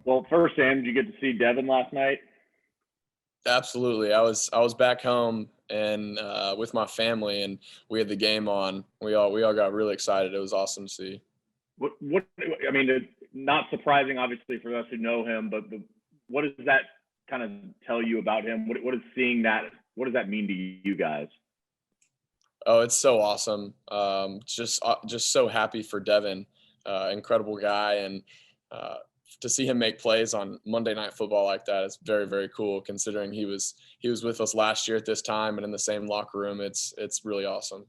Well, first, Sam, did you get to see Devin last night? Absolutely. I was back home and with my family, and we had the game on. We all got really excited. It was awesome to see. What I mean, it's not surprising, obviously, for us who know him, but what does that kind of tell you about him? What is seeing that? What does that mean to you guys? Oh, it's so awesome. Just so happy for Devin. Incredible guy, and uh, to see him make plays on Monday Night Football like that is very, very cool. Considering he was with us last year at this time and in the same locker room, it's really awesome.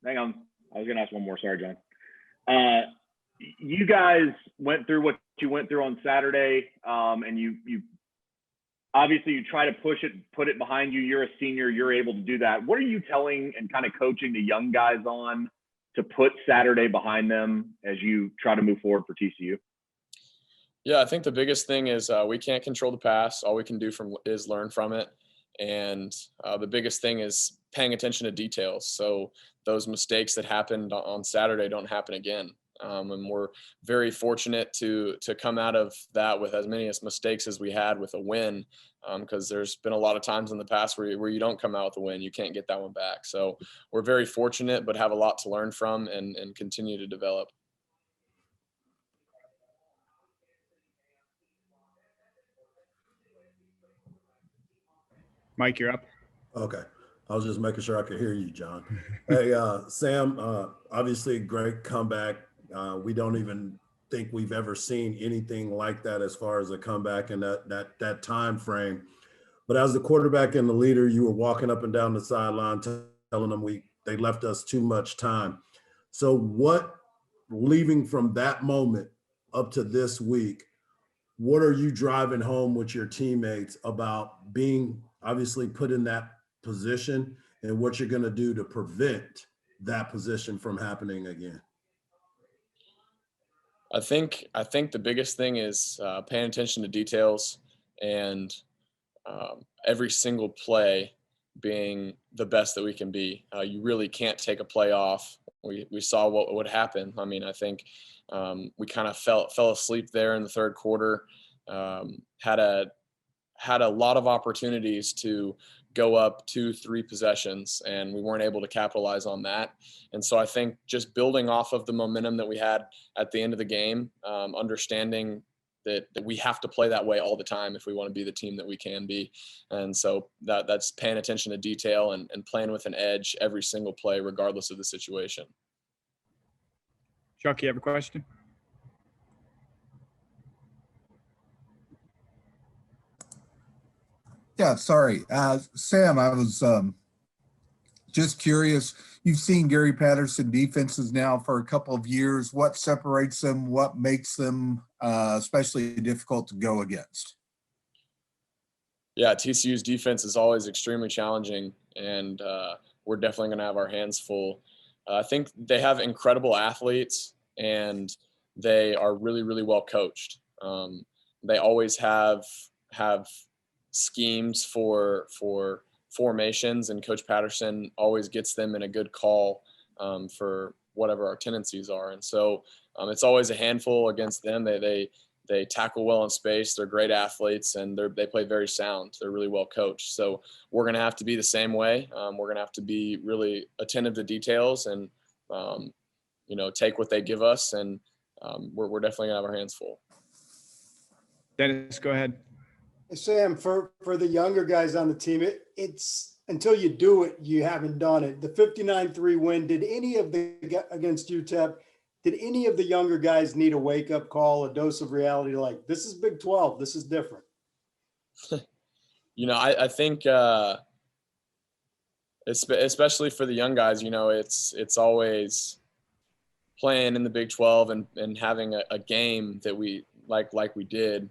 Hang on, I was going to ask one more. Sorry, John. Uh, you guys went through what you went through on Saturday, and you obviously you try to put it behind you. You're a senior, you're able to do that. What are you telling and kind of coaching the young guys on to put Saturday behind them as you try to move forward for TCU? Yeah, I think the biggest thing is we can't control the past. All we can do is learn from it. And the biggest thing is paying attention to details. So those mistakes that happened on Saturday don't happen again. And we're very fortunate to come out of that with as many mistakes as we had with a win, because there's been a lot of times in the past where you don't come out with a win, you can't get that one back. So we're very fortunate, but have a lot to learn from and continue to develop. Mike, you're up. Okay. I was just making sure I could hear you, John. Hey, Sam, obviously great comeback. We don't even think we've ever seen anything like that as far as a comeback in that time frame. But as the quarterback and the leader, you were walking up and down the sideline telling them they left us too much time. So what, leaving from that moment up to this week, what are you driving home with your teammates about being obviously put in that position and what you're going to do to prevent that position from happening again? I think the biggest thing is paying attention to details and every single play being the best that we can be. You really can't take a play off. We saw what would happen. I mean, I think we kind of fell asleep there in the third quarter. Had a lot of opportunities to go up 2-3 possessions, and we weren't able to capitalize on that. And so I think just building off of the momentum that we had at the end of the game, understanding that we have to play that way all the time if we want to be the team that we can be. And so that's paying attention to detail and playing with an edge every single play, regardless of the situation. Chuck, you have a question? Yeah, sorry. Sam, I was just curious. You've seen Gary Patterson defenses now for a couple of years. What separates them? What makes them especially difficult to go against? Yeah, TCU's defense is always extremely challenging, and we're definitely going to have our hands full. I think they have incredible athletes, and they are really, really well coached. They always have schemes for formations, and Coach Patterson always gets them in a good call for whatever our tendencies are. And so it's always a handful against them. They tackle well in space. They're great athletes, and they play very sound. They're really well coached. So we're going to have to be the same way. We're going to have to be really attentive to details and, take what they give us. And we're definitely going to have our hands full. Dennis, go ahead. Sam, for the younger guys on the team, it's until you do it, you haven't done it. The 59-3 win, against UTEP, did any of the younger guys need a wake-up call, a dose of reality, like, this is Big 12, this is different? I think especially for the young guys, it's always playing in the Big 12 and having a game that we like we did.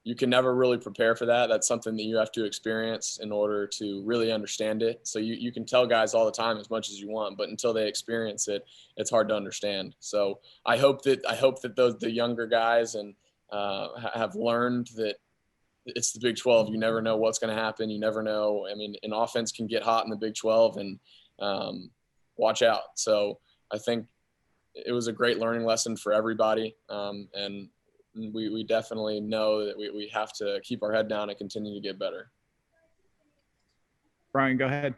You can never really prepare for that. That's something that you have to experience in order to really understand it. So you can tell guys all the time as much as you want, but until they experience it, it's hard to understand. So I hope that the younger guys and have learned that it's the Big 12. You never know what's going to happen. You never know. I mean, an offense can get hot in the Big 12 and watch out. So I think it was a great learning lesson for everybody. And we definitely know that we have to keep our head down and continue to get better. Brian, go ahead.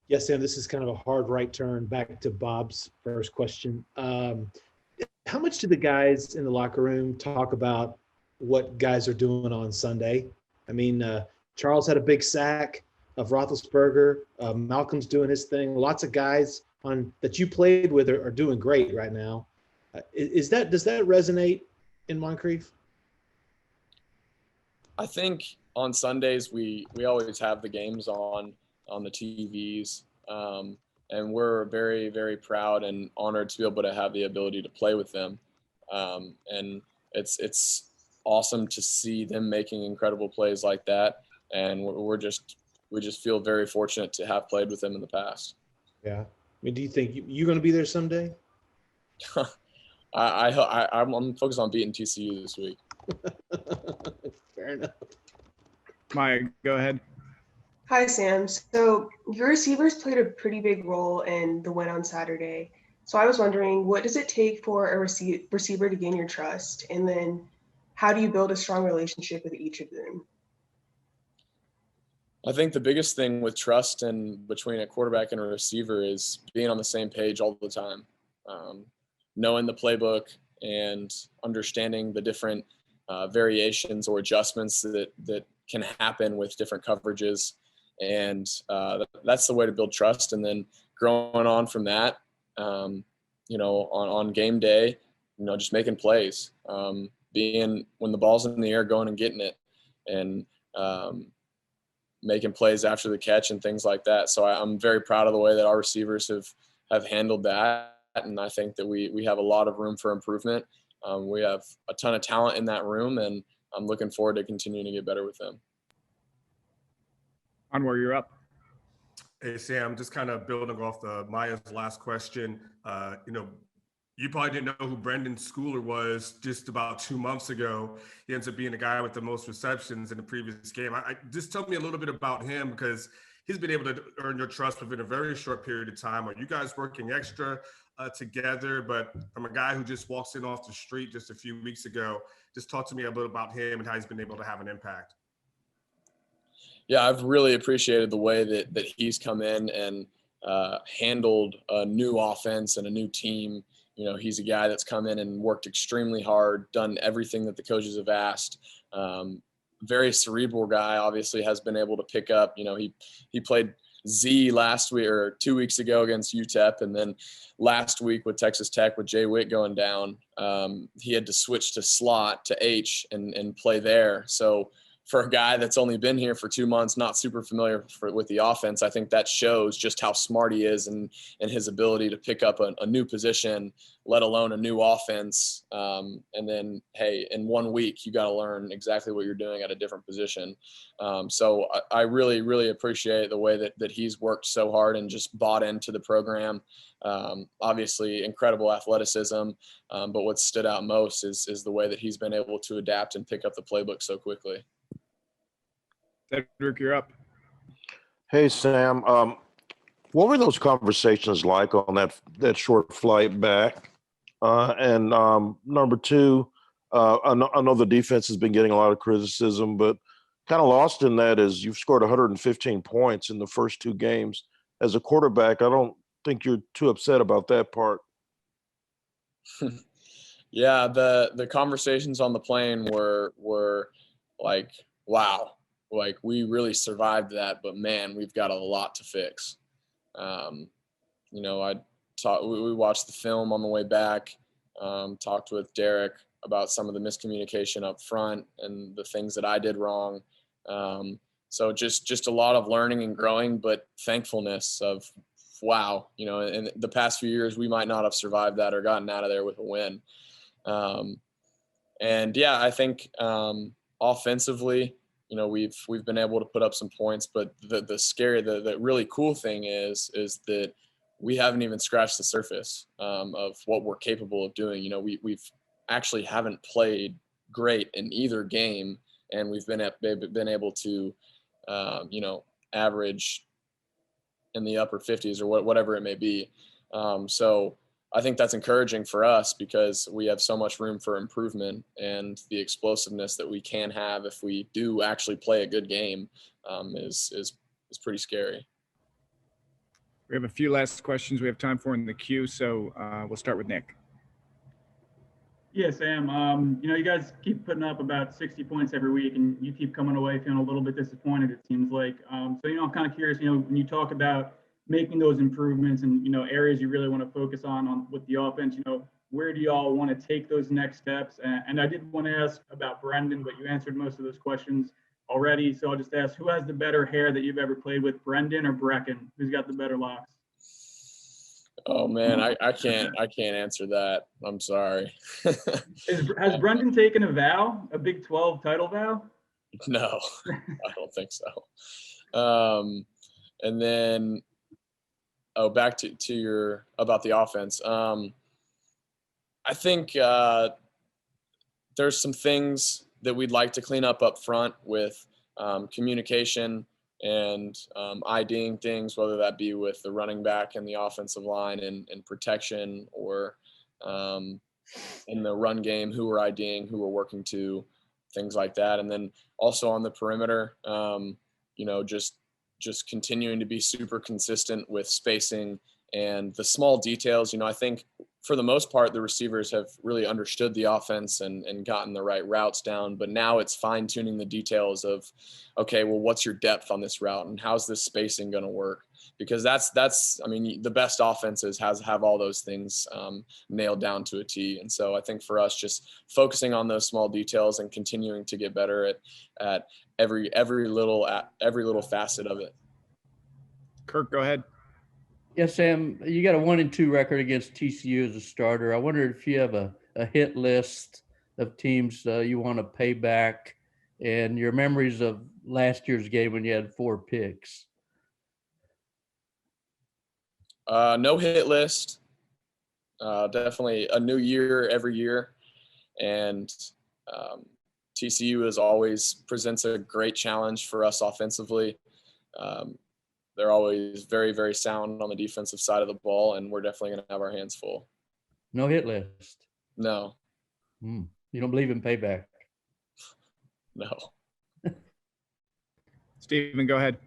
Yes, Sam, this is kind of a hard right turn back to Bob's first question. How much do the guys in the locker room talk about what guys are doing on Sunday? I mean, Charles had a big sack of Roethlisberger. Malcolm's doing his thing. Lots of guys that you played with are doing great right now. Does that resonate in Moncrief? I think on Sundays we always have the games on the TVs, and we're very, very proud and honored to be able to have the ability to play with them. And it's awesome to see them making incredible plays like that, and we just feel very fortunate to have played with them in the past. Yeah. I mean, do you think you're going to be there someday? I'm focused on beating TCU this week. Fair enough. Maya, go ahead. Hi, Sam. So your receivers played a pretty big role in the win on Saturday. So I was wondering, what does it take for a receiver to gain your trust? And then how do you build a strong relationship with each of them? I think the biggest thing with trust and between a quarterback and a receiver is being on the same page all the time. Knowing the playbook and understanding the different variations or adjustments that can happen with different coverages. And that's the way to build trust. And then growing on from that, on game day, just making plays, being when the ball's in the air, going and getting it, and making plays after the catch and things like that. So I'm very proud of the way that our receivers have handled that. And I think that we have a lot of room for improvement. We have a ton of talent in that room, and I'm looking forward to continuing to get better with them. Anwar, you're up. Hey, Sam, just kind of building off Maya's last question. You probably didn't know who Brendan Schooler was just about 2 months ago. He ends up being the guy with the most receptions in the previous game. Just tell me a little bit about him, because he's been able to earn your trust within a very short period of time. Are you guys working extra together? But from a guy who just walks in off the street just a few weeks ago, just talk to me a little about him and how he's been able to have an impact. Yeah, I've really appreciated the way that he's come in and handled a new offense and a new team. He's a guy that's come in and worked extremely hard, done everything that the coaches have asked. Very cerebral guy, obviously has been able to pick up. He played Z last week or 2 weeks ago against UTEP, and then last week with Texas Tech with Jay Witt going down, he had to switch to slot to H and play there. So for a guy that's only been here for 2 months, not super familiar with the offense, I think that shows just how smart he is and his ability to pick up a new position, let alone a new offense. And then, hey, in 1 week, you got to learn exactly what you're doing at a different position. So I really, really appreciate the way that he's worked so hard and just bought into the program. Obviously, incredible athleticism. But what stood out most is the way that he's been able to adapt and pick up the playbook so quickly. Cedric, you're up. Hey, Sam. What were those conversations like on that short flight back? And number two, I know the defense has been getting a lot of criticism, but kind of lost in that is you've scored 115 points in the first 2 games. As a quarterback, I don't think you're too upset about that part. Yeah, the conversations on the plane were like, wow. Like, we really survived that, but man, we've got a lot to fix. We watched the film on the way back, talked with Derek about some of the miscommunication up front and the things that I did wrong. So just a lot of learning and growing, but thankfulness of, wow, in the past few years, we might not have survived that or gotten out of there with a win. And yeah, I think offensively, we've been able to put up some points, but the really cool thing is that we haven't even scratched the surface of what we're capable of doing. We've actually haven't played great in either game, and we've been able to, average in the upper 50s or whatever it may be. So I think that's encouraging for us because we have so much room for improvement, and the explosiveness that we can have if we do actually play a good game is pretty scary. We have a few last questions we have time for in the queue, so we'll start with Nick. Yeah, Sam, you guys keep putting up about 60 points every week, and you keep coming away feeling a little bit disappointed, it seems like. So, I'm kind of curious, when you talk about making those improvements and, areas you really want to focus on with the offense, where do y'all want to take those next steps? And I did want to ask about Brendan, but you answered most of those questions already. So I'll just ask, who has the better hair that you've ever played with, Brendan or Brecken? Who's got the better locks? Oh man, I can't answer that. I'm sorry. Has Brendan taken a vow, a Big 12 title vow? No, I don't think so. And then, back to your about the offense. I think there's some things that we'd like to clean up front with communication and IDing things, whether that be with the running back and the offensive line and protection, or in the run game, who we're IDing, who we're working to, things like that. And then also on the perimeter, just continuing to be super consistent with spacing and the small details. I think for the most part, the receivers have really understood the offense and gotten the right routes down, but now it's fine tuning the details of, okay, well, what's your depth on this route and how's this spacing going to work? Because that's, the best offenses have all those things nailed down to a T. And so I think for us, just focusing on those small details and continuing to get better at every little facet of it. Kirk, go ahead. Yes, Sam, you got a 1-2 record against TCU as a starter. I wonder if you have a hit list of teams you want to pay back, and your memories of last year's game when you had 4 picks. No hit list. Definitely a new year every year. And TCU always presents a great challenge for us offensively. They're always very, very sound on the defensive side of the ball, and we're definitely going to have our hands full. No hit list? No. You don't believe in payback? No. Steven, go ahead.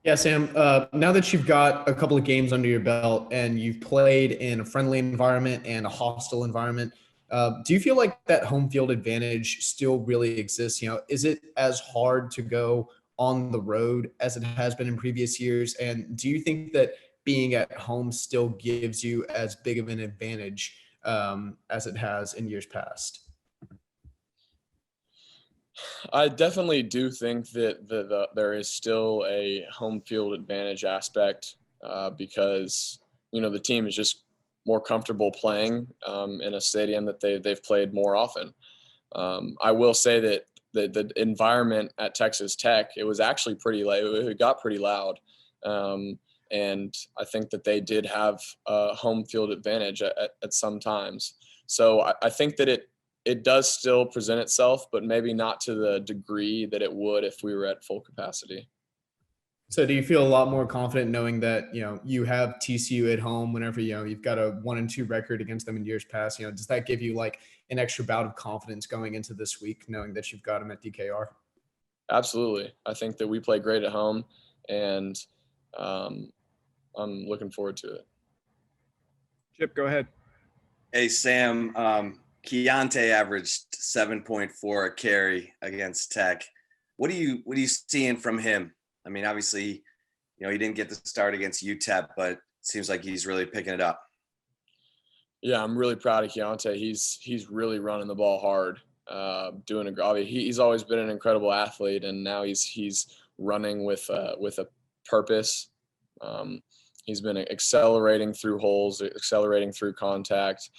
Yeah, Sam, now that you've got a couple of games under your belt and you've played in a friendly environment and a hostile environment, do you feel like that home field advantage still really exists? Is it as hard to go on the road as it has been in previous years? And do you think that being at home still gives you as big of an advantage as it has in years past? I definitely do think that there is still a home field advantage aspect because, the team is just more comfortable playing in a stadium that they've played more often. I will say that the environment at Texas Tech, it was actually pretty loud. It got pretty loud. And I think that they did have a home field advantage at some times. So I think that it does still present itself, but maybe not to the degree that it would if we were at full capacity. So do you feel a lot more confident knowing that, you have TCU at home whenever, you've got a 1-2 record against them in years past? Does that give you like an extra bout of confidence going into this week, knowing that you've got them at DKR? Absolutely. I think that we play great at home, and I'm looking forward to it. Chip, go ahead. Hey, Sam, Keontae averaged 7.4 a carry against Tech. What are you seeing from him? Obviously, he didn't get the start against UTEP, but it seems like he's really picking it up. Yeah, I'm really proud of Keontae. He's really running the ball hard, he's always been an incredible athlete, and now he's running with a purpose. He's been accelerating through holes, accelerating through contact,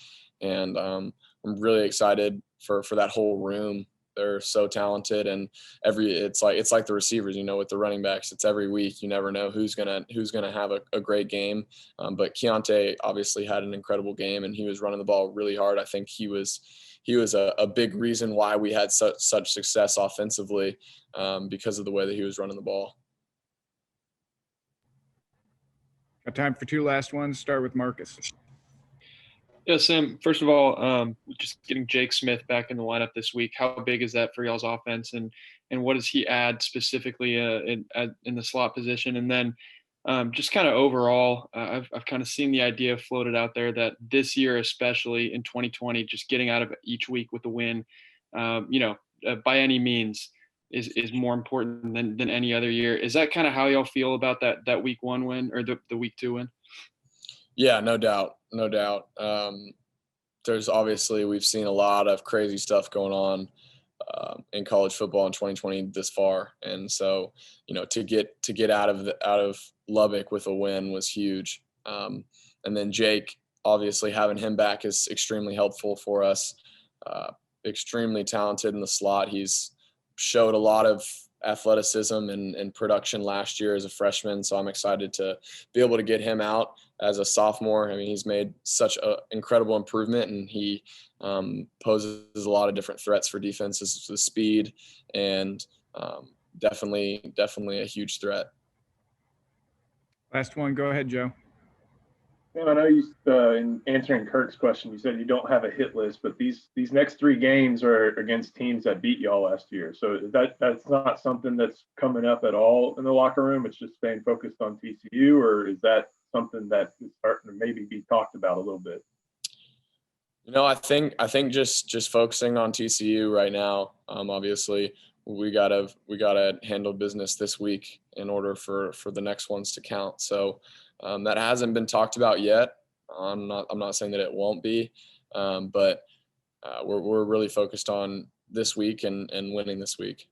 and I'm really excited for that whole room. They're so talented, and it's like the receivers, with the running backs. It's every week. You never know who's gonna have a great game. But Keontae obviously had an incredible game, and he was running the ball really hard. I think he was a big reason why we had such success offensively, because of the way that he was running the ball. Got time for two last ones. Start with Marcus. Yeah, Sam, first of all, just getting Jake Smith back in the lineup this week, how big is that for y'all's offense, and what does he add specifically in the slot position? And then just kind of overall, I've kind of seen the idea floated out there that this year, especially in 2020, just getting out of each week with a win, by any means is more important than any other year. Is that kind of how y'all feel about that week 1 win or the week 2 win? Yeah, no doubt. No doubt. There's obviously, we've seen a lot of crazy stuff going on in college football in 2020 this far. And so, to get out of Lubbock with a win was huge. And then Jake, obviously having him back is extremely helpful for us. Extremely talented in the slot. He's showed a lot of athleticism and production last year as a freshman. So I'm excited to be able to get him out as a sophomore. I mean, he's made such an incredible improvement, and he poses a lot of different threats for defenses with speed, and definitely a huge threat. Last one. Go ahead, Joe. Sam, I know you, in answering Kirk's question, you said you don't have a hit list, but these next 3 games are against teams that beat y'all last year. So that's not something that's coming up at all in the locker room. It's just staying focused on TCU, or is that something that is starting to maybe be talked about a little bit? I think just focusing on TCU right now. Obviously, we gotta handle business this week in order for the next ones to count. So that hasn't been talked about yet. I'm not saying that it won't be, but we're really focused on this week and winning this week.